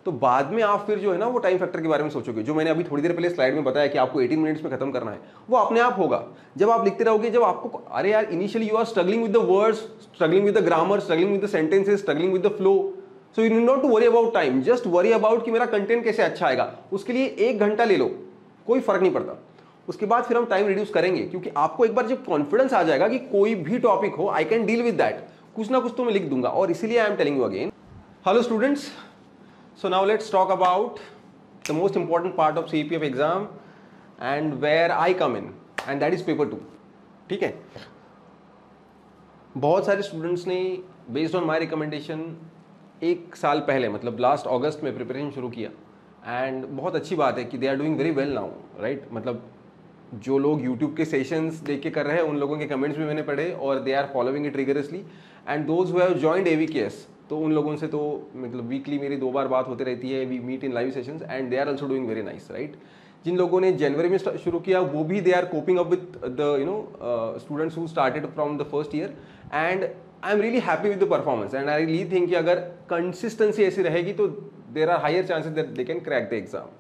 तो बाद में आप फिर जो है ना वो टाइम फैक्टर के बारे में सोचोगे। जो मैंने अभी थोड़ी देर पहले स्लाइड में बताया कि आपको 18 मिनट्स में खत्म करना है, वो अपने आप होगा जब आप लिखते रहोगे। जब आपको अरे यार initially you are struggling with the words, struggling with the grammar, struggling with the sentences, struggling with the flow, so you need not to worry about time, just worry about कि मेरा कंटेंट कैसे अच्छा आएगा। उसके लिए 1 घंटा ले लो, कोई फर्क नहीं पड़ता। उसके बाद फिर हम टाइम रिड्यूस करेंगे, क्योंकि आपको एक बार जब कॉन्फिडेंस आ जाएगा कि कोई भी टॉपिक हो I can deal with that, कुछ ना कुछ तो मैं लिख दूंगा। और इसीलिए I am telling you again, hello students, so now let's talk about the most important part of CPF exam and where I come in, and that is paper 2। ठीक है, बहुत सारे स्टूडेंट्स ने बेस्ड ऑन माई रिकमेंडेशन 1 साल पहले मतलब last अगस्त में preparation शुरू किया, एंड बहुत अच्छी बात है कि they are doing very well now, right. मतलब जो लोग YouTube के सेशंस देख के कर रहे हैं उन लोगों के कमेंट्स भी मैंने पढ़े और they are following it rigorously, and those who have joined AVKS, तो उन लोगों से तो मतलब वीकली मेरी 2 बार बात होती रहती है, we meet in live sessions and they are also doing very nice, right. जिन लोगों ने जनवरी में शुरू किया वो भी they are coping up with the students who started from the first year, and I am really happy with the performance, and I really think कि अगर कंसिस्टेंसी ऐसी रहेगी तो there are higher chances that they can crack the exam.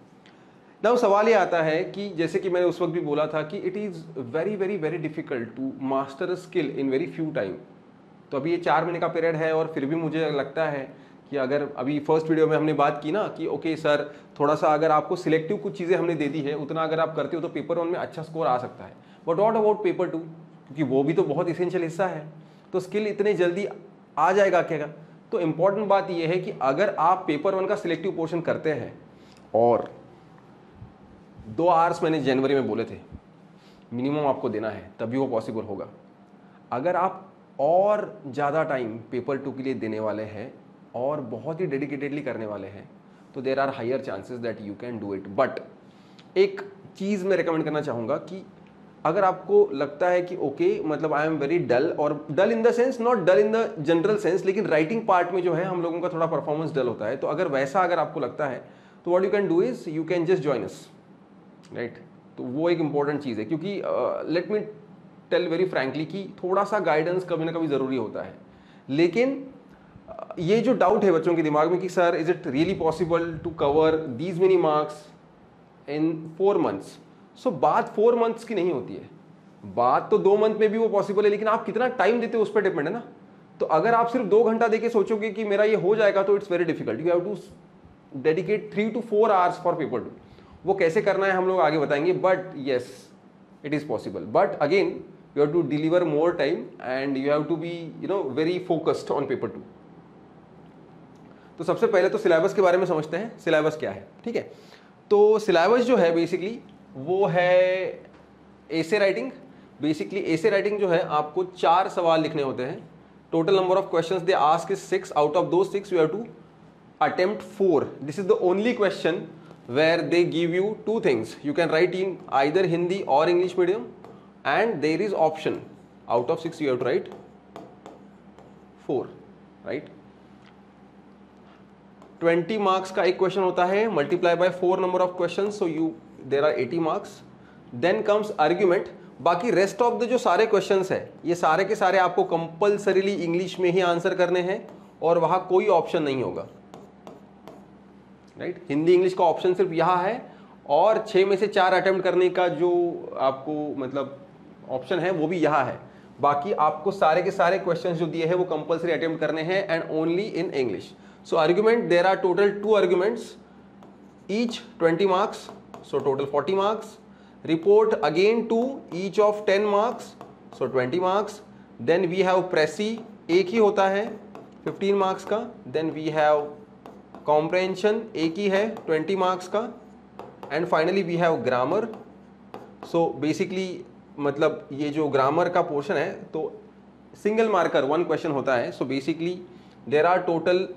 Now सवाल ये आता है कि जैसे कि मैंने उस वक्त भी बोला था कि it is very very very difficult to master a skill in very few time. तो अभी ये 4 महीने का पीरियड है और फिर भी मुझे लगता है कि अगर अभी फर्स्ट वीडियो में हमने बात की ना कि ओके सर, थोड़ा सा अगर आपको सिलेक्टिव कुछ चीज़ें हमने दे दी है, उतना अगर आप करते हो तो पेपर 1 में अच्छा स्कोर आ सकता है, बट व्हाट अबाउट पेपर 2, क्योंकि वो भी तो बहुत इसेंशियल हिस्सा है। तो स्किल इतने जल्दी आ जाएगा क्या? तो इंपॉर्टेंट बात यह है कि अगर आप पेपर 1 का सिलेक्टिव पोर्शन करते हैं, और 2 आवर्स मैंने जनवरी में बोले थे मिनिमम आपको देना है, तभी वो पॉसिबल होगा। अगर आप और ज़्यादा टाइम पेपर 2 के लिए देने वाले हैं और बहुत ही डेडिकेटेडली करने वाले हैं, तो there are higher chances that you can do it. But एक चीज़ मैं रिकमेंड करना चाहूँगा कि अगर आपको लगता है कि ओके मतलब आई एम वेरी डल, और dull in the sense not dull in the general sense, लेकिन राइटिंग पार्ट में जो है हम लोगों का थोड़ा परफॉर्मेंस डल होता है, तो अगर वैसा अगर आपको लगता है तो what you can do is you can just join us, right. तो वो एक इंपॉर्टेंट चीज़ है, क्योंकि let me tell very frankly कि थोड़ा सा गाइडेंस कभी ना कभी ज़रूरी होता है। लेकिन ये जो डाउट है बच्चों के दिमाग में कि sir is it really possible to cover these many marks in 4 months, so बात 4 मंथ्स की नहीं होती है, बात तो 2 मंथ में भी वो पॉसिबल है, लेकिन आप कितना टाइम देते हो उस पर डिपेंड है ना। तो अगर आप सिर्फ 2 घंटा देके सोचोगे कि मेरा ये हो जाएगा, तो it's very difficult. You have to dedicate 3 to 4 hours for paper 2। वो कैसे करना है हम लोग आगे बताएंगे, but yes it is possible. But again you have to deliver more time and you have to be very focused on paper 2। तो सबसे पहले तो सिलेबस के बारे में समझते हैं, सिलेबस क्या है। ठीक है, तो सिलेबस जो है बेसिकली वो है essay writing. Basically essay writing जो है आपको 4 सवाल लिखने होते हैं। Total number of questions they ask is 6, out of those 6 you have to attempt 4। This is the only question where they give you 2 things, you can write in either Hindi or English medium, and there is option out of 6 you have to write 4, right। 20 marks का एक question होता है, multiply by 4 number of questions, so you there are 80 marks। then comes argument। बाकी rest of the जो सारे questions है ये सारे के सारे आपको कंपल्सरीली इंग्लिश में ही आंसर करने हैं और वहां कोई ऑप्शन नहीं होगा, राइट। हिंदी इंग्लिश का ऑप्शन सिर्फ यहाँ है, और 6 में से 4 अटेम्प्ट करने का जो आपको मतलब ऑप्शन है वो भी यहाँ है। बाकी आपको सारे के सारे क्वेश्चंस जो दिए हैं वो कंपल्सरी अटेम्प्ट करने हैं, and only in English. So argument, there are total 2 arguments, each 20 marks, so total 40 marks. Report again 2, each of 10 marks, so 20 marks. Then we have precis, एक ही होता है 15 मार्क्स का। देन वी हैव कॉम्प्रहेंशन, एक ही है 20 marks का। And finally we have grammar. So basically मतलब ये जो ग्रामर का पोर्शन है तो सिंगल मार्कर 1 क्वेश्चन होता है। So basically there are total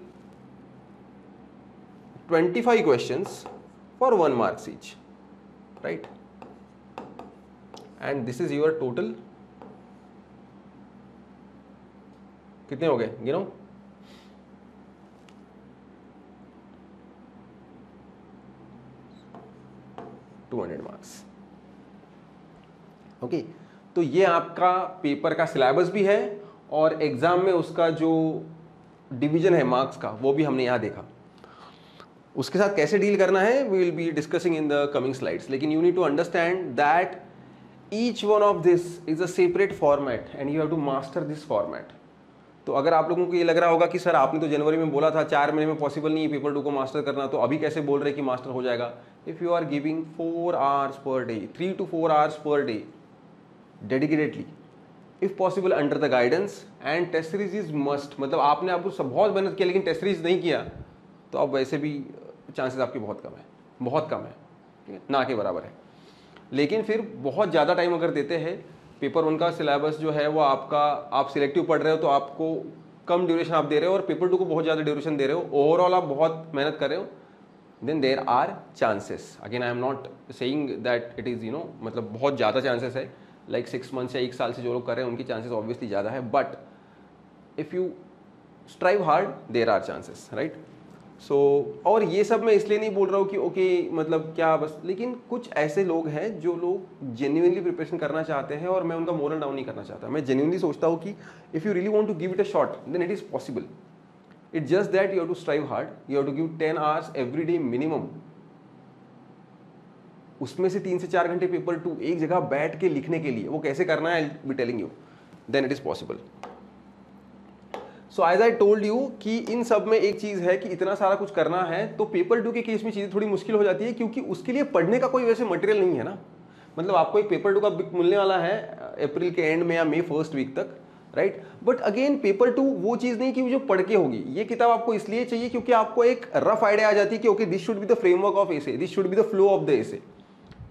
25 questions for 1 marks each, right. And this is your total, कितने हो गए गिनो? 200 मार्क्स। ओके, तो ये आपका पेपर का सिलेबस भी है और एग्जाम में उसका जो डिवीजन है मार्क्स का वो भी हमने यहाँ देखा। उसके साथ कैसे डील करना है we will be discussing in the coming slides, लेकिन you need to understand that each one of this is a separate format and you have to master this format. तो अगर आप लोगों को ये लग रहा होगा कि सर आपने तो जनवरी में बोला था 4 महीने में पॉसिबल नहीं है पेपर 2 को मास्टर करना, तो अभी कैसे बोल रहे हैं कि मास्टर हो जाएगा? If you are giving 4 hours per day, 3 to 4 hours per day dedicatedly, if possible under the guidance, and test series is must. मतलब आपने आपको सब बहुत मेहनत किया लेकिन टेस्ट सीरीज नहीं किया तो अब वैसे भी चांसेस आपके बहुत कम है, बहुत कम है, ठीक है, ना के बराबर है। लेकिन फिर बहुत ज़्यादा टाइम अगर देते हैं, पेपर 1 का सिलेबस जो है वो आपका, आप सिलेक्टिव पढ़ रहे हो तो आपको कम ड्यूरेशन आप दे रहे हो और पेपर 2 को बहुत ज़्यादा ड्यूरेशन दे रहे हो, ओवरऑल आप बहुत मेहनत कर रहे हो, then there are chances, again I am not saying that it is मतलब बहुत ज़्यादा चांसेस है, लाइक 6 months या 1 साल से जो लोग कर रहे हैं उनकी चांसेस ऑब्वियसली ज़्यादा है, but if you strive hard there are chances, right. So और ये सब मैं इसलिए नहीं बोल रहा हूँ कि ओके मतलब क्या बस, लेकिन कुछ ऐसे लोग हैं जो लोग जेन्युइनली प्रिपरेशन करना चाहते हैं और मैं उनका मोरल डाउन नहीं करना चाहता। मैं जेन्युइनली सोचता हूँ कि if you really want to give it a shot then it is possible, it just that you have to strive hard, you have to give 10 hours every day minimum. उसमें से 3 से 4 घंटे पेपर 2 एक जगह बैठ के लिखने के लिए, वो कैसे करना है I will be telling you, then it is possible. So as I told you कि इन सब में एक चीज़ है कि इतना सारा कुछ करना है तो पेपर 2 के केस में चीज़ें थोड़ी मुश्किल हो जाती है, क्योंकि उसके लिए पढ़ने का कोई वैसे मटेरियल नहीं है ना। मतलब आपको एक पेपर 2 का बुक मिलने वाला है अप्रैल के एंड में या मई 1st वीक तक, राइट। बट अगेन पेपर 2 वो चीज़ नहीं कि जो पढ़ के होगी। ये किताब आपको इसलिए चाहिए क्योंकि आपको एक रफ आइडिया आ जाती है कि okay this should be the framework of essay, this should be the flow of the essay,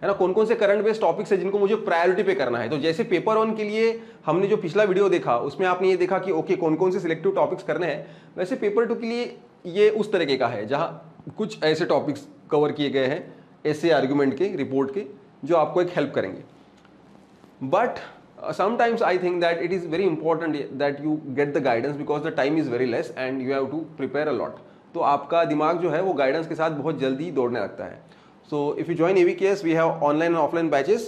है ना। कौन कौन से करंट बेस्ड टॉपिक्स है जिनको मुझे प्रायोरिटी पे करना है। तो जैसे पेपर 1 के लिए हमने जो पिछला वीडियो देखा उसमें आपने ये देखा कि ओके कौन कौन से सिलेक्टिव टॉपिक्स करने हैं, वैसे पेपर 2 के लिए ये उस तरीके का है जहाँ कुछ ऐसे टॉपिक्स कवर किए गए हैं ऐसे आर्ग्यूमेंट के, रिपोर्ट के, जो आपको एक हेल्प करेंगे। But sometimes I think that it is very important that you get the guidance because the time is very less and you have to prepare a lot। तो आपका दिमाग जो है वो गाइडेंस के साथ बहुत जल्दी दौड़ने लगता है। So if you join AVKS, we have online and offline batches।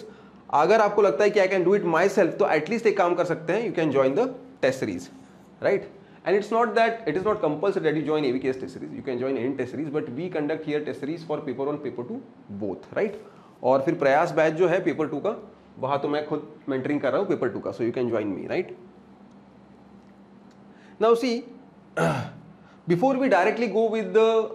अगर आपको लगता है कि I can do it myself, तो एटलीस्ट एक काम कर सकते हैं, you can join the test series, right? And it's not that it is not compulsory that you join AVKS test series, you can join any test series, but we conduct here test series for paper 1, paper 2 both, right? और फिर प्रयास batch जो है paper 2 का, वहाँ तो मैं खुद मेंटरिंग कर रहा हूँ पेपर 2 का, so you can join me, right? Now see, before we directly go with the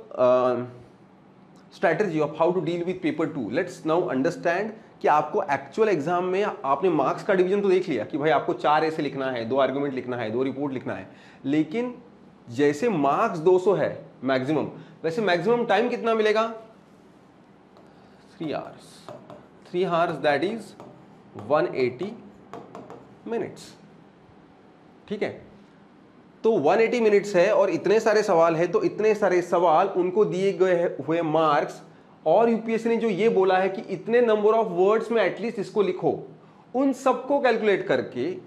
strategy of how to deal with paper 2, let's now understand कि आपको एक्चुअल एग्जाम में आपने मार्क्स का डिवीजन तो देख लिया कि भाई आपको 4 ऐसे लिखना है, 2 आर्गुमेंट लिखना है, 2 रिपोर्ट लिखना है, लेकिन जैसे मार्क्स 200 है मैक्सिमम, वैसे मैक्सिमम टाइम कितना मिलेगा? 3 hours, 3 hours that is 180 minutes, ठीक है। तो 180 मिनट्स है और इतने सारे सवाल है, तो इतने सारे सवाल, उनको दिए गए हुए मार्क्स, और यूपीएससी ने जो ये बोला है कि इतने नंबर ऑफ वर्ड्स में एटलीस्ट इसको लिखो, उन सबको कैलकुलेट करके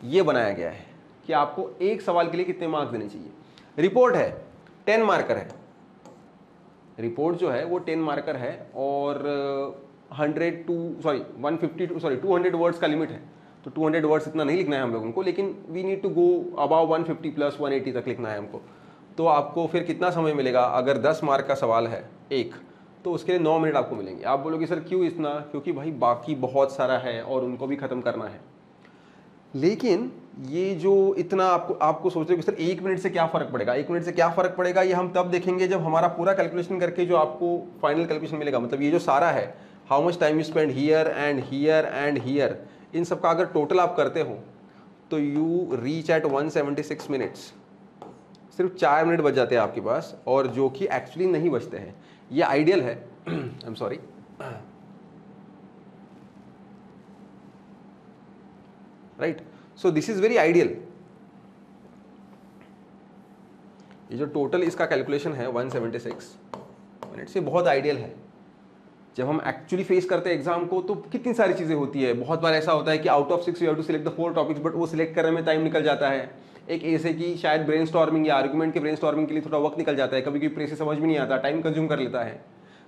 ये बनाया गया है कि आपको एक सवाल के लिए कितने मार्क्स देने चाहिए। रिपोर्ट है 10 मार्कर है, रिपोर्ट जो है वो 10 मार्कर है और 200 वर्ड्स का लिमिट है, तो 200 वर्ड्स इतना नहीं लिखना है हम लोगों को, लेकिन we need to go about 150 plus 180 तक लिखना है हमको। तो आपको फिर कितना समय मिलेगा? अगर 10 मार्क का सवाल है एक, तो उसके लिए 9 मिनट आपको मिलेंगे। आप बोलोगे सर क्यों इतना? क्योंकि भाई बाकी बहुत सारा है और उनको भी ख़त्म करना है। लेकिन ये जो इतना आपको सोचते हो कि सर 1 मिनट से क्या फ़र्क पड़ेगा, 1 मिनट से क्या फ़र्क पड़ेगा, ये हम तब देखेंगे जब हमारा पूरा कैलकुलेशन करके जो आपको फाइनल कैलकुलेशन मिलेगा। मतलब ये जो सारा है, how much time you spend here and here and here, इन सब का अगर टोटल आप करते हो तो यू रीच एट 176 मिनट्स। सिर्फ 4 मिनट बच जाते हैं आपके पास, और जो कि एक्चुअली नहीं बचते हैं। ये आइडियल है, I am sorry, right. So this is very ideal. ये जो टोटल इसका कैलकुलेशन है 176 मिनट से बहुत आइडियल है। जब हम एक्चुअली फेस करते हैं एग्जाम को तो कितनी सारी चीज़ें होती है। बहुत बार ऐसा होता है कि out of 6 you have to select the 4 topics, but वो सिलेक्ट करने में टाइम निकल जाता है। एक ऐसे की शायद ब्रेनस्टॉर्मिंग या आर्गुमेंट के ब्रेनस्टॉर्मिंग के लिए थोड़ा वक्त निकल जाता है, कभी कभी प्रेस समझ में नहीं आता, टाइम कंज्यूम कर लेता है।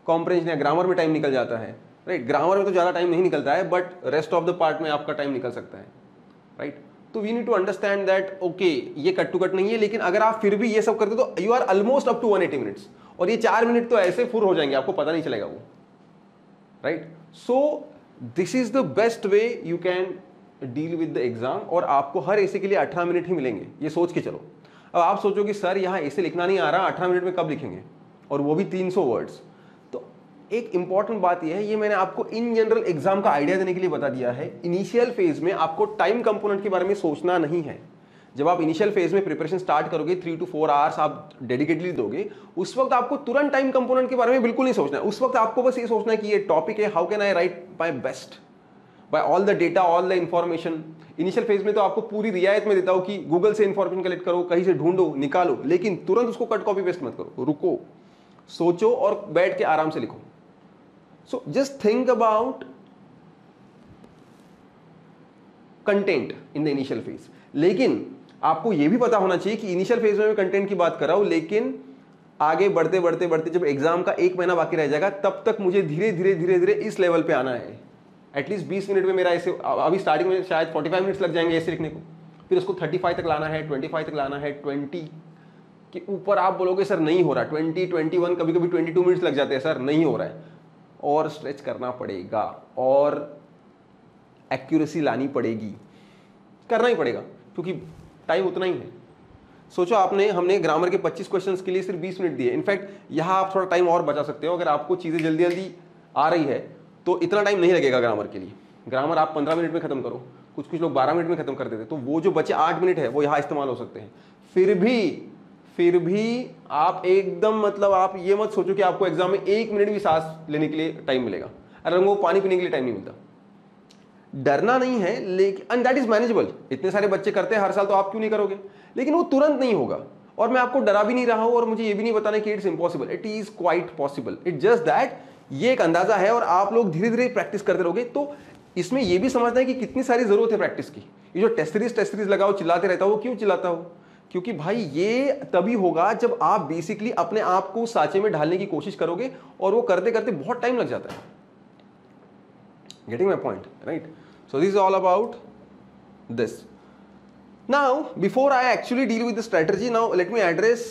कॉम्प्रेंशन या ग्रामर में टाइम निकल जाता है, राइट। ग्रामर में तो ज़्यादा टाइम नहीं निकलता है, but rest of the part में आपका टाइम निकल सकता है, राइट। तो we need to understand that okay ये कट टू कट नहीं है, लेकिन अगर आप फिर भी ये सब करते तो you are almost up to 180 minutes. और ये 4 मिनट तो ऐसे फुर हो जाएंगे, आपको पता नहीं चलेगा वो, right. So this is the best way you can deal with the exam, और आपको हर ऐसे के लिए 18 मिनट ही मिलेंगे, ये सोच के चलो। अब आप सोचो कि सर यहाँ ऐसे लिखना नहीं आ रहा, 18 मिनट में कब लिखेंगे, और वो भी 300 वर्ड्स। तो एक इंपॉर्टेंट बात यह है, ये मैंने आपको इन जनरल एग्जाम का आइडिया देने के लिए बता दिया है। इनिशियल फेज में आपको टाइम कंपोनेंट के बारे में सोचना नहीं है। जब आप इनिशियल फेज में प्रिपरेशन स्टार्ट करोगे, 3 to 4 आवर्स आप डेडिकेटली दोगे, उस वक्त आपको तुरंत टाइम कंपोनेंट के बारे में बिल्कुल नहीं सोचना है। उस वक्त आपको बस ये सोचना है कि ये टॉपिक है, how can I write my best by all the data, all the information. Initial phase में तो आपको पूरी रियायत में देता हूं कि गूगल से इंफॉर्मेशन कलेक्ट करो, कहीं से ढूंढो, निकालो, लेकिन तुरंत उसको कट कॉपी पेस्ट मत करो, रुको, सोचो और बैठ के आराम से लिखो। So just think about content in the initial phase. लेकिन आपको यह भी पता होना चाहिए कि इनिशियल फेज में मैं कंटेंट की बात कर रहा हूं, लेकिन आगे बढ़ते बढ़ते बढ़ते जब एग्जाम का 1 महीना बाकी रह जाएगा, तब तक मुझे धीरे धीरे धीरे धीरे इस लेवल पे आना है। एटलीस्ट 20 मिनट में मेरा ऐसे, अभी स्टार्टिंग में शायद 45 मिनट्स लग जाएंगे ऐसे लिखने को, फिर उसको 35 तक लाना है, 25 तक लाना है, 20 के ऊपर आप बोलोगे सर नहीं हो रहा, 20, 21, कभी कभी 22 मिनट्स लग जाते हैं, सर नहीं हो रहा है, और स्ट्रेच करना पड़ेगा और एक्यूरेसी लानी पड़ेगी, करना ही पड़ेगा, क्योंकि टाइम उतना ही है। सोचो हमने ग्रामर के 25 क्वेश्चंस के लिए सिर्फ 20 मिनट दिए। इनफैक्ट यहाँ आप थोड़ा टाइम और बचा सकते हो, अगर आपको चीज़ें जल्दी जल्दी आ रही है तो इतना टाइम नहीं लगेगा ग्रामर के लिए। ग्रामर आप 15 मिनट में खत्म करो, कुछ लोग 12 मिनट में खत्म कर देते, तो वो जो बचे 8 मिनट है वो यहाँ इस्तेमाल हो सकते हैं। फिर भी आप एकदम, मतलब आप ये मत सोचो कि आपको एग्जाम में 1 मिनट भी सांस लेने के लिए टाइम मिलेगा, अरे वो पानी पीने के लिए टाइम नहीं मिलता। डरना नहीं है, लेकिन एंड दैट इज मैनेजेबल। इतने सारे बच्चे करते हैं हर साल, तो आप क्यों नहीं करोगे? लेकिन वो तुरंत नहीं होगा, और मैं आपको डरा भी नहीं रहा हूं, और मुझे ये भी नहीं बताना कि it's impossible. It is quite possible. It just that ये एक अंदाजा है, और आप लोग धीरे धीरे प्रैक्टिस करते रहोगे। तो इसमें ये भी समझना है कि कितनी सारी जरूरत है प्रैक्टिस की। ये जो टेस्ट सीरीज लगाओ, चिल्लाते रहता हो, क्यों चिल्लाता हो? क्योंकि भाई ये तभी होगा जब आप बेसिकली अपने आप को सांचे में ढालने की कोशिश करोगे, और वो करते करते बहुत टाइम लग जाता है। Getting my point, right? So this is all about this. Now, before I actually deal with the strategy, now let me address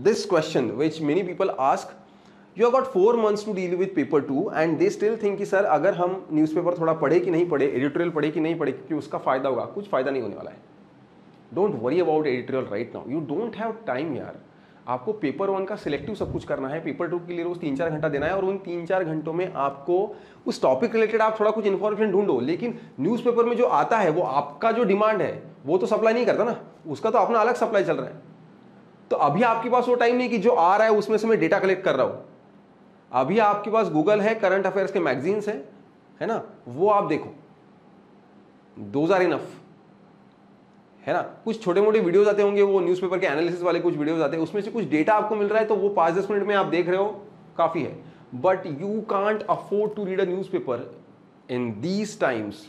this question which many people ask. You have got 4 months to deal with paper 2 and they still think कि sir अगर हम newspaper थोड़ा पढ़े कि नहीं पढ़े, editorial पढ़े कि नहीं पढ़े, क्योंकि उसका फायदा होगा। कुछ फायदा नहीं होने वाला है। Don't worry about editorial right now, you don't have time यार। आपको पेपर 1 का सिलेक्टिव सब कुछ करना है, पेपर 2 के लिए रोज 3-4 घंटा देना है, और उन 3-4 घंटों में आपको उस टॉपिक रिलेटेड आप थोड़ा कुछ इन्फॉर्मेशन ढूंढो। लेकिन न्यूज़पेपर में जो आता है वो आपका जो डिमांड है वो तो सप्लाई नहीं करता ना, उसका तो अपना अलग सप्लाई चल रहा है। तो अभी आपके पास वो टाइम नहीं कि जो आ रहा है उसमें से मैं डेटा कलेक्ट कर रहा हूं। अभी आपके पास गूगल है, करंट अफेयर्स के मैगजीन्स है ना, वो आप देखो, दोज आर इनफ, है ना। कुछ छोटे मोटे वीडियोस आते होंगे, वो न्यूज़पेपर के एनालिसिस वाले कुछ वीडियोस आते हैं, उसमें से कुछ डेटा आपको मिल रहा है, तो वो 5-10 मिनट में आप देख रहे हो, काफी है। But you can't afford to read a newspaper in these times,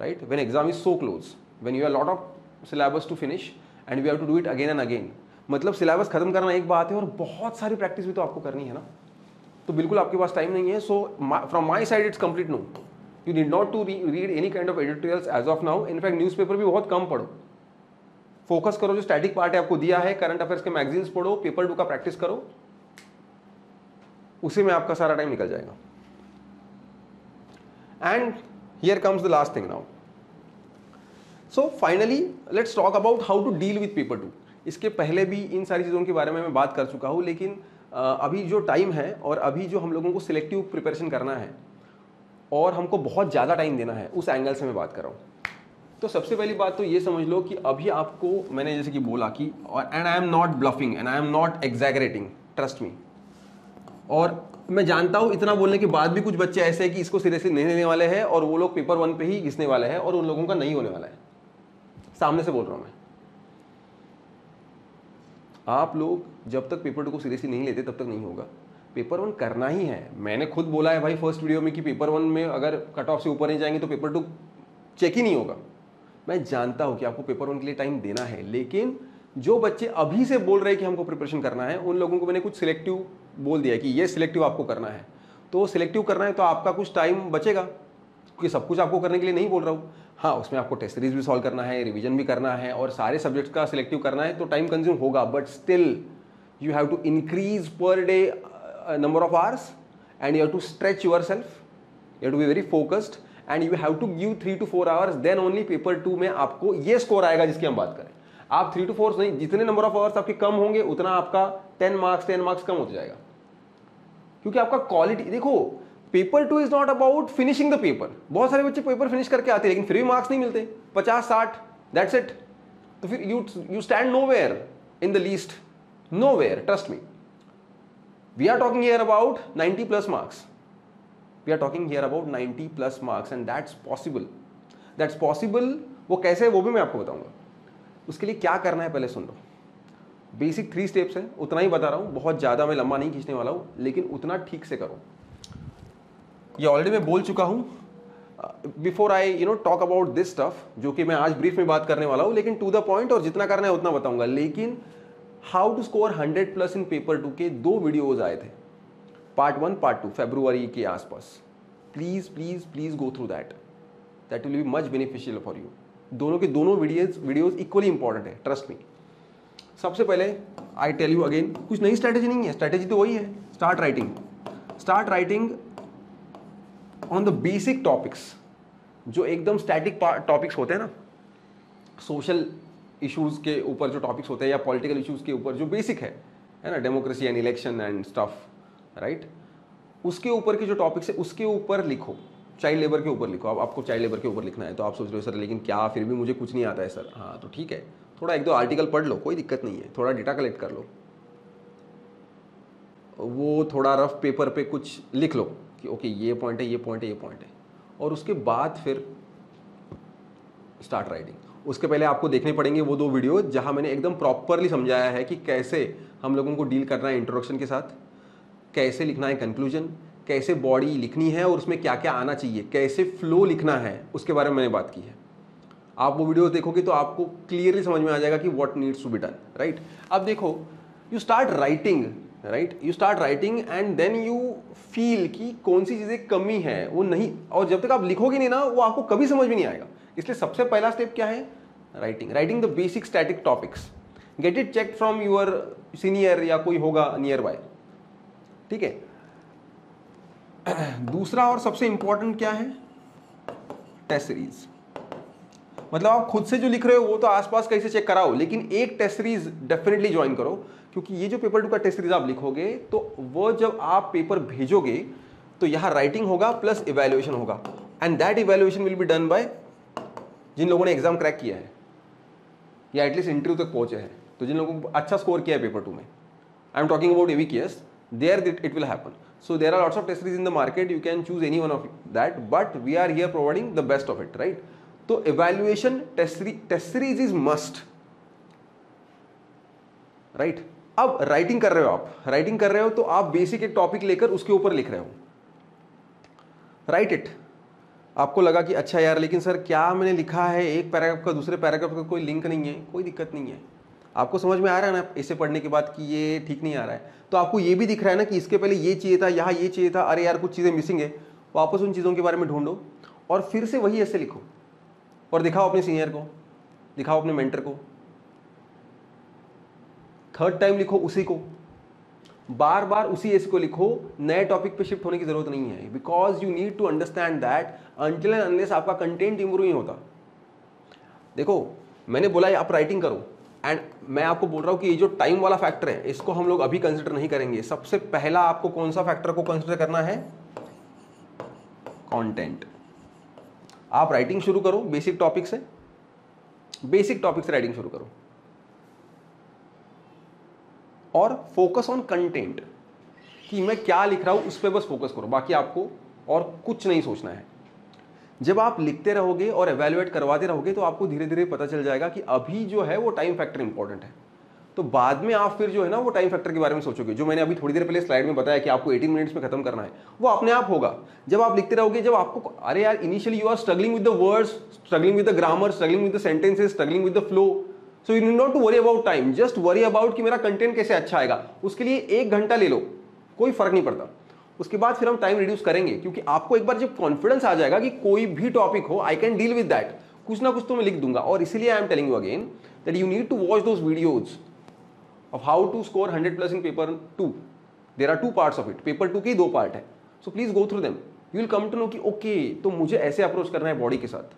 right, when exam is so close, when you have lot of syllabus to finish and we have to do it again and again. मतलब syllabus खत्म करना एक बात है, और बहुत सारी practice भी तो आपको करनी है ना, तो बिल्कुल आपके पास टाइम नहीं है। So from my side it's complete no, you need not to read any kind of editorials as of now. In fact newspaper भी बहुत कम पढ़ो, फोकस करो जो स्टैटिक पार्ट है आपको दिया है, करंट अफेयर्स के मैगजीन्स पढ़ो, पेपर 2 का प्रैक्टिस करो, उसी में आपका सारा टाइम निकल जाएगा। And here comes the last thing now. So finally let's talk about how to deal with paper 2। इसके पहले भी इन सारी चीज़ों के बारे में मैं बात कर चुका हूँ, लेकिन अभी जो टाइम है और अभी जो हम लोगों को सिलेक्टिव प्रिपरेशन करना है और हमको बहुत ज़्यादा टाइम देना है, उस एंगल से मैं बात कर रहा हूँ। तो सबसे पहली बात तो ये समझ लो कि अभी आपको मैंने जैसे कि बोला कि and I am not bluffing and I am not exaggerating, trust me. और मैं जानता हूँ इतना बोलने के बाद भी कुछ बच्चे ऐसे हैं कि इसको सीरियसली नहीं लेने वाले हैं, और वो लोग पेपर 1 पे ही घिसने वाले हैं, और उन लोगों का नहीं होने वाला है। सामने से बोल रहा हूँ मैं। आप लोग जब तक पेपर 2 को सीरियसली नहीं लेते तब तक नहीं होगा। पेपर 1 करना ही है। मैंने खुद बोला है भाई फर्स्ट वीडियो में कि पेपर 1 में अगर कट ऑफ से ऊपर नहीं जाएंगे तो पेपर 2 चेक ही नहीं होगा। मैं जानता हूं कि आपको पेपर 1 के लिए टाइम देना है, लेकिन जो बच्चे अभी से बोल रहे हैं कि हमको प्रिपरेशन करना है, उन लोगों को मैंने कुछ सिलेक्टिव बोल दिया है कि ये सिलेक्टिव आपको करना है। तो सिलेक्टिव करना है तो आपका कुछ टाइम बचेगा, क्योंकि सब कुछ आपको करने के लिए नहीं बोल रहा हूँ। हाँ, उसमें आपको टेस्ट सीरीज भी सॉल्व करना है, रिवीजन भी करना है, और सारे सब्जेक्ट्स का सिलेक्टिव करना है, तो टाइम कंज्यूम होगा। But still you have to increase per day number of hours, and you have to stretch yourself, you have to be very focused, and you have to give 3 to 4 hours, then only paper 2 में आपको ये score आएगा जिसकी हम बात करें। आप 3 to 4 नहीं, जितने नंबर ऑफ आवर्स आपके कम होंगे उतना आपका 10 मार्क्स कम होता जाएगा, क्योंकि आपका क्वालिटी देखो, paper 2 is not about finishing the paper. बहुत सारे बच्चे पेपर फिनिश करके आते हैं लेकिन फिर भी मार्क्स नहीं मिलते, 50-60, दैट्स इट। तो फिर you stand nowhere in the list, nowhere, trust me. We are talking here about 90+ marks, we are talking here about 90+ marks, and that's possible. वो कैसे है वो भी मैं आपको बताऊंगा। उसके लिए क्या करना है पहले सुन लो। बेसिक 3 स्टेप्स है, उतना ही बता रहा हूं, बहुत ज्यादा मैं लंबा नहीं खींचने वाला हूं, लेकिन उतना ठीक से करो। ये ऑलरेडी मैं बोल चुका हूं before I talk about this stuff, जो कि मैं आज ब्रीफ में बात करने वाला हूं, लेकिन टू द पॉइंट, और जितना करना है उतना बताऊंगा। लेकिन how to score 100+ in paper 2 के 2 वीडियोज आए थे, पार्ट 1 पार्ट 2 फरवरी के आसपास। Please go through that will be much beneficial for you. दोनों के दोनों वीडियोज इक्वली इंपॉर्टेंट है, ट्रस्ट मी। सबसे पहले आई टेल यू अगेन, कुछ नई स्ट्रैटेजी नहीं है, स्ट्रैटेजी तो वही है। Start writing on the basic topics, जो एकदम स्टैटिक टॉपिक्स होते हैं ना, सोशल इश्यूज के ऊपर जो टॉपिक्स होते हैं या पॉलिटिकल इश्यूज के ऊपर जो बेसिक है ना, democracy and election and stuff, right. उसके ऊपर के जो टॉपिक्स है उसके ऊपर लिखो। चाइल्ड लेबर के ऊपर लिखो। अब आपको चाइल्ड लेबर के ऊपर लिखना है तो आप सोच रहे हो सर लेकिन क्या, फिर भी मुझे कुछ नहीं आता है सर। हाँ तो ठीक है, थोड़ा 1-2 आर्टिकल पढ़ लो, कोई दिक्कत नहीं है, थोड़ा डेटा कलेक्ट कर लो, वो थोड़ा रफ पेपर पे कुछ लिख लो कि ओके ये पॉइंट है, ये पॉइंट है, ये पॉइंट है, और उसके बाद फिर स्टार्ट राइटिंग। उसके पहले आपको देखने पड़ेंगे वो 2 वीडियो जहां मैंने एकदम प्रॉपरली समझाया है कि कैसे हम लोगों को डील करना है इंट्रोडक्शन के साथ, कैसे लिखना है कंक्लूजन, कैसे बॉडी लिखनी है और उसमें क्या क्या आना चाहिए, कैसे फ्लो लिखना है, उसके बारे में मैंने बात की है। आप वो वीडियो देखोगे तो आपको क्लियरली समझ में आ जाएगा कि what needs to be done, right. अब देखो, you start writing, right, you start writing and then you feel कि कौन सी चीज़ें कमी है वो नहीं, और जब तक आप लिखोगे नहीं ना वो आपको कभी समझ में नहीं आएगा। इसलिए सबसे पहला स्टेप क्या है, writing the basic static topics, get it check from your senior या कोई होगा नियर बाय, ठीक है। दूसरा और सबसे इंपॉर्टेंट क्या है, टेस्ट सीरीज। मतलब आप खुद से जो लिख रहे हो वो तो आसपास कहीं से चेक कराओ, लेकिन एक टेस्ट सीरीज डेफिनेटली ज्वाइन करो, क्योंकि ये जो पेपर 2 का टेस्ट सीरीज आप लिखोगे तो वो जब आप पेपर भेजोगे तो यहाँ राइटिंग होगा प्लस इवैल्यूएशन होगा, and that evaluation will be done by जिन लोगों ने एग्जाम क्रैक किया है या एटलीस्ट इंटरव्यू तक पहुंचे हैं। तो जिन लोगों को अच्छा स्कोर किया है पेपर 2 में, I am talking about AVKS, there it will happen. So there are lots of test series in the market, you can choose any one of that, but we are here providing the best of it, right? तो evaluation test series is must, right? अब writing कर रहे हो तो आप basic एक topic लेकर उसके ऊपर लिख रहे हो, राइट इट। आपको लगा कि अच्छा यार लेकिन सर क्या मैंने लिखा है एक पैराग्राफ का दूसरे पैराग्राफ का कोई लिंक नहीं है, कोई दिक्कत नहीं है। आपको समझ में आ रहा है ना इसे पढ़ने के बाद कि ये ठीक नहीं आ रहा है, तो आपको ये भी दिख रहा है ना कि इसके पहले ये चाहिए था, यहाँ ये चाहिए था, अरे यार कुछ चीज़ें मिसिंग है, वापस उन चीज़ों के बारे में ढूंढो और फिर से वही ऐसे लिखो और दिखाओ अपने सीनियर को, दिखाओ अपने मेंटर को, थर्ड टाइम लिखो उसी को, बार बार उसी ऐसे को लिखो, नए टॉपिक पे शिफ्ट होने की जरूरत नहीं है, because you need to understand that until and unless आपका कंटेंट इंप्रूव नहीं होता। देखो मैंने बोला है आप राइटिंग करो, एंड मैं आपको बोल रहा हूं कि ये जो टाइम वाला फैक्टर है इसको हम लोग अभी कंसिडर नहीं करेंगे। सबसे पहला आपको कौन सा फैक्टर को कंसिडर करना है, कंटेंट। आप राइटिंग शुरू करो बेसिक टॉपिक से राइटिंग शुरू करो और फोकस ऑन कंटेंट कि मैं क्या लिख रहा हूं उस पर बस फोकस करो, बाकी आपको और कुछ नहीं सोचना है। जब आप लिखते रहोगे और एवेल्युएट करवाते रहोगे तो आपको धीरे धीरे पता चल जाएगा कि अभी जो है वो टाइम फैक्टर इंपॉर्टेंट है, तो बाद में आप फिर जो है ना वो टाइम फैक्टर के बारे में सोचोगे। जो मैंने अभी थोड़ी देर पहले स्लाइड में बताया कि आपको 18 मिनट्स में खत्म करना है, वो अपने आप होगा जब आप लिखते रहोगे। जब आपको अरे यार initially you are struggling with the words, struggling with the grammar, struggling with the sentences, struggling with the flow, so you need not to worry about time, just worry about कि मेरा कंटेंट कैसे अच्छा आएगा। उसके लिए 1 घंटा ले लो, कोई फर्क नहीं पड़ता। उसके बाद फिर हम टाइम रिड्यूस करेंगे, क्योंकि आपको एक बार जब कॉन्फिडेंस आ जाएगा कि कोई भी टॉपिक हो I can deal with that, कुछ ना कुछ तो मैं लिख दूंगा। और इसीलिए I am telling you again that you need to watch those videos of how to score 100+ in paper 2. There are 2 parts of it. Paper 2 के 2 पार्ट है. So please go through them. You will come to know कि okay तो मुझे ऐसे approach करना है body के साथ.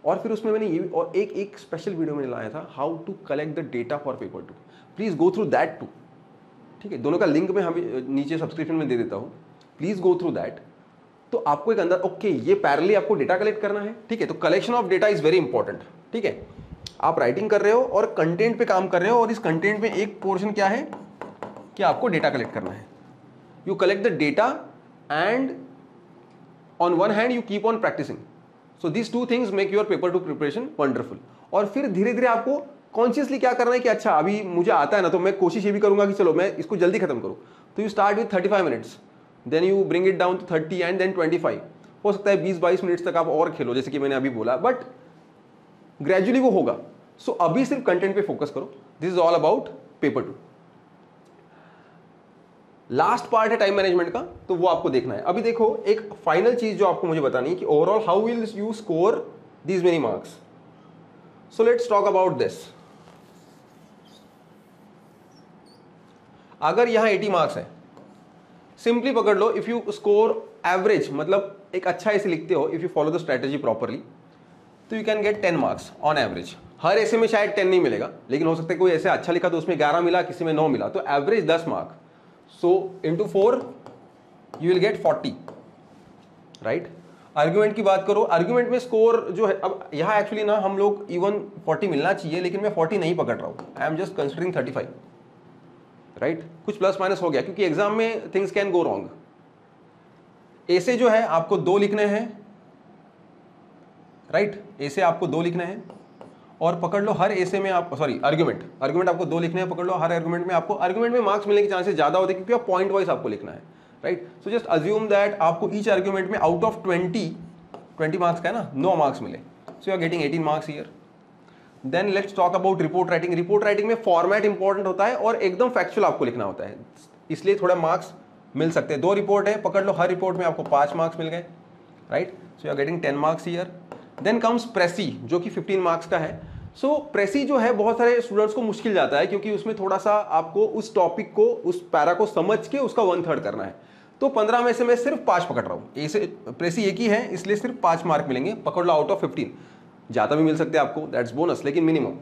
और फिर उसमें मैंने ये और एक स्पेशल वीडियो मैंने लाया था, how to collect the data for paper 2. Please go through that too. ठीक है, दोनों का लिंक मैं हमें नीचे सब्सक्रिप्शन में दे देता हूँ. Please go through that. तो आपको एक अंदर ओके ये पैरेलली आपको डेटा कलेक्ट करना है. ठीक है, तो collection of data is very important. ठीक है, आप राइटिंग कर रहे हो और कंटेंट पे काम कर रहे हो, और इस कंटेंट में एक पोर्शन क्या है कि आपको डेटा कलेक्ट करना है. You collect the data and on one hand you keep on practicing. So this 2 things make your paper 2 preparation wonderful. और फिर धीरे धीरे आपको कॉन्शियसली क्या करना है कि अच्छा अभी मुझे आता है ना, तो मैं कोशिश ये भी करूंगा कि चलो मैं इसको जल्दी खत्म करूं. तो you start with 35 minutes, then you bring it down to 30 and then 25. हो सकता है 20-22 मिनट्स तक आप और खेलो, जैसे कि मैंने अभी बोला, बट ग्रेजुअली वो होगा. सो अभी सिर्फ कंटेंट पे फोकस करो. This is all about paper 2. Last part है टाइम मैनेजमेंट का, तो वो आपको देखना है. अभी देखो एक फाइनल चीज जो आपको मुझे बतानी है कि overall how will you score these many marks. So let's talk about this. अगर यहां 80 मार्क्स है, सिंपली पकड़ लो, इफ यू स्कोर एवरेज, मतलब एक अच्छा ऐसे लिखते हो, if you follow the strategy properly, तो you can get 10 marks on average. हर ऐसे में शायद 10 नहीं मिलेगा, लेकिन हो सकता है कोई ऐसे अच्छा लिखा तो उसमें 11 मिला, किसी में 9 मिला, तो average 10 mark. So into 4 you will get 40. Right. Argument की बात करो, आर्ग्यूमेंट में स्कोर जो है, अब यहाँ एक्चुअली ना हम लोग इवन 40 मिलना चाहिए, लेकिन मैं 40 नहीं पकड़ रहा हूँ. I am just considering 35. Right, कुछ प्लस माइनस हो गया क्योंकि एग्जाम में थिंग्स कैन गो रॉन्ग. ऐसे जो है आपको 2 लिखने हैं. राइट, ऐसे आपको 2 लिखने हैं, और पकड़ लो हर ऐसे में आप, सॉरी आर्ग्यूमेंट आपको 2 लिखने हैं. पकड़ लो हर आर्ग्यूमेंट में आपको, आर्ग्यूमेंट में मार्क्स मिलने के चांसेस ज्यादा होते हैं क्योंकि आप पॉइंट वाइज आपको लिखना है. Right, so just assume that आपको ईच आर्ग्यूमेंट में आउट ऑफ 20 मार्क्स का है ना, 9 मार्क्स मिले. So you are getting 18 marks here. Then let's talk about report writing. Report writing में फॉर्मेट इंपॉर्टेंट होता है और एकदम फैक्चुअल आपको लिखना होता है, इसलिए थोड़ा मार्क्स मिल सकते हैं. 2 रिपोर्ट है, पकड़ लो हर रिपोर्ट में आपको 5 मार्क्स मिल गए. Right, so you are getting 10 marks here. Then comes precis जो कि 15 मार्क्स का है. सो प्रेसी जो है बहुत सारे स्टूडेंट्स को मुश्किल जाता है क्योंकि उसमें थोड़ा सा आपको उस टॉपिक को, उस पैरा को समझ के उसका 1/3 करना है. तो 15 में से मैं सिर्फ 5 पकड़ रहा हूँ. ऐसे प्रेसी एक ही है, इसलिए सिर्फ 5 मार्क मिलेंगे. पकड़ लो आउट ऑफ 15. ज़्यादा भी मिल सकते हैं आपको, दैट्स बोनस, लेकिन मिनिमम.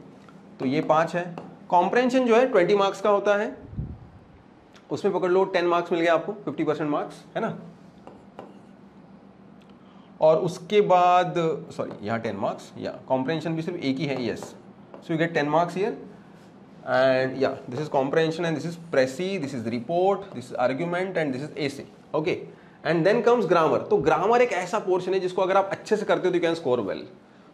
तो ये 5 है. कॉम्प्रेंशन जो है 20 मार्क्स का होता है, उसमें पकड़ लो 10 मार्क्स मिल गए आपको, 50% मार्क्स है ना. और उसके बाद सॉरी यहाँ 10 मार्क्स, या कॉम्प्रेंशन भी सिर्फ एक ही है. Yes, so you get 10 marks here. and yeah, this is comprehension and this is preci, this is report, this is argument and this is essay. Okay, and then comes grammar. तो grammar एक ऐसा portion है जिसको अगर आप अच्छे से करते हो तो you can score well.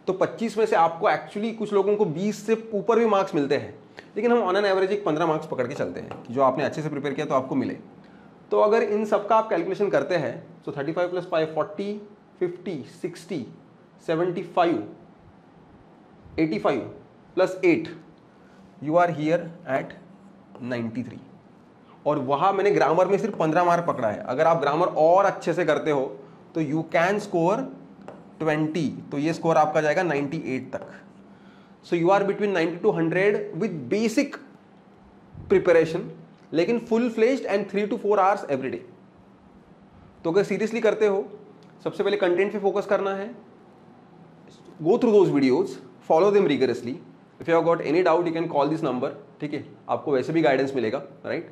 तो 25 में से आपको एक्चुअली कुछ लोगों को 20 से ऊपर भी मार्क्स मिलते हैं, लेकिन हम ऑन एन एवरेज एक 15 मार्क्स पकड़ के चलते हैं कि जो आपने अच्छे से प्रिपेयर किया तो आपको मिले. तो अगर इन सब का आप कैलकुलेशन करते हैं तो 35 + 5 40, 50, 60, 75, 85 + 8 यू आर हियर एट 93. और वहाँ मैंने ग्रामर में सिर्फ 15 मार्क पकड़ा है. अगर आप ग्रामर और अच्छे से करते हो तो यू कैन स्कोर 20. तो ये स्कोर आपका जाएगा 98 तक. So you are between 90 to 100 with basic preparation, लेकिन full fledged and 3 to 4 hours every day. तो अगर सीरियसली करते हो, सबसे पहले कंटेंट पे फोकस करना है. Go through those videos, follow them rigorously. If you have got any doubt you can call this number. ठीक है, आपको वैसे भी गाइडेंस मिलेगा. Right,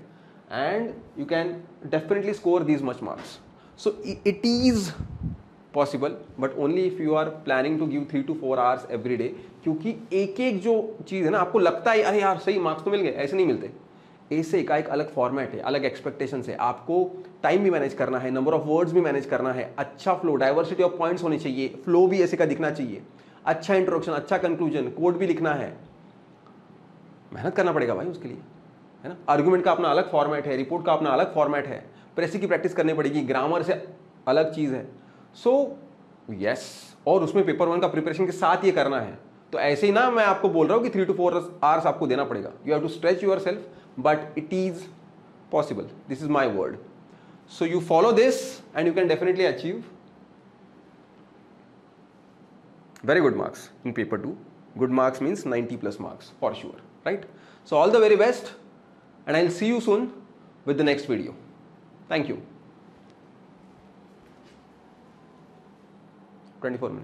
and you can definitely score these much marks. So it is possible, but only if you are planning to give 3 to 4 hours every day. क्योंकि एक एक जो चीज़ है ना, आपको लगता है अरे यार सही मार्क्स तो मिल गए, ऐसे नहीं मिलते. ऐसे का एक अलग फॉर्मेट है, अलग एक्सपेक्टेशन है. आपको टाइम भी मैनेज करना है, नंबर ऑफ वर्ड्स भी मैनेज करना है, अच्छा फ्लो, डाइवर्सिटी ऑफ पॉइंट्स होनी चाहिए, फ्लो भी ऐसे का दिखना चाहिए, अच्छा इंट्रोडक्शन, अच्छा कंक्लूजन, कोड भी लिखना है. मेहनत करना पड़ेगा भाई उसके लिए, है ना. आर्गुमेंट का अपना अलग फॉर्मेट है, रिपोर्ट का अपना अलग फॉर्मेट है, प्रेसी की प्रैक्टिस करनी पड़ेगी, ग्रामर से अलग चीज़ है. सो यस, और उसमें पेपर 1 का प्रिपरेशन के साथ ये करना है. तो ऐसे ही ना मैं आपको बोल रहा हूँ कि 3 to 4 आवर्स आपको देना पड़ेगा. You have to stretch yourself, but it is possible. This is my word. So you follow this and you can definitely achieve very good marks in paper 2. Good marks means 90+ marks for sure, right? So all the very best. and I'll see you soon with the next video. Thank you. 24 minutes.